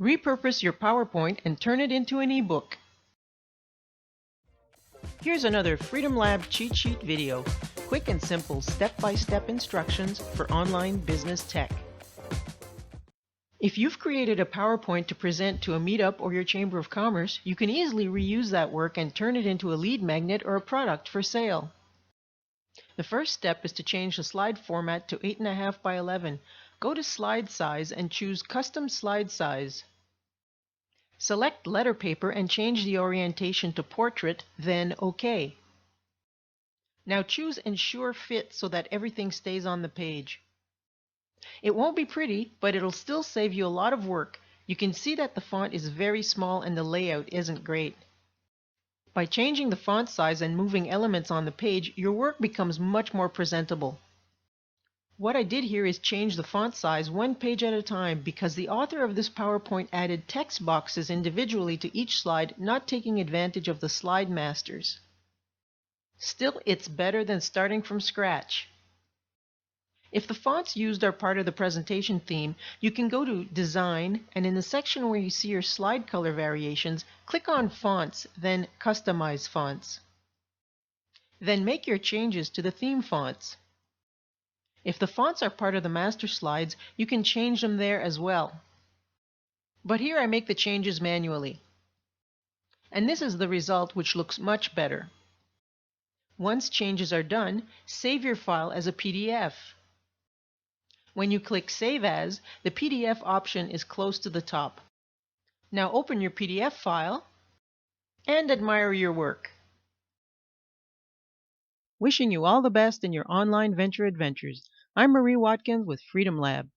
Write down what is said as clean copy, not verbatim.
Repurpose your PowerPoint and turn it into an ebook. Here's another Freedom Lab cheat sheet video. Quick and simple step-by-step instructions for online business tech. If you've created a PowerPoint to present to a meetup or your Chamber of Commerce, you can easily reuse that work and turn it into a lead magnet or a product for sale. The first step is to change the slide format to 8.5 by 11. Go to Slide Size and choose Custom Slide Size. Select letter paper and change the orientation to Portrait, then OK. Now choose Ensure Fit so that everything stays on the page. It won't be pretty, but it'll still save you a lot of work. You can see that the font is very small and the layout isn't great. By changing the font size and moving elements on the page, your work becomes much more presentable. What I did here is change the font size one page at a time because the author of this PowerPoint added text boxes individually to each slide, not taking advantage of the slide masters. Still, it's better than starting from scratch. If the fonts used are part of the presentation theme, you can go to Design, and in the section where you see your slide color variations, click on Fonts, then Customize Fonts. Then make your changes to the theme fonts. If the fonts are part of the master slides, you can change them there as well. But here I make the changes manually. And this is the result, which looks much better. Once changes are done, save your file as a PDF. When you click Save As, the PDF option is close to the top. Now open your PDF file and admire your work. Wishing you all the best in your online venture adventures. I'm Marie Watkins with Freedom Lab.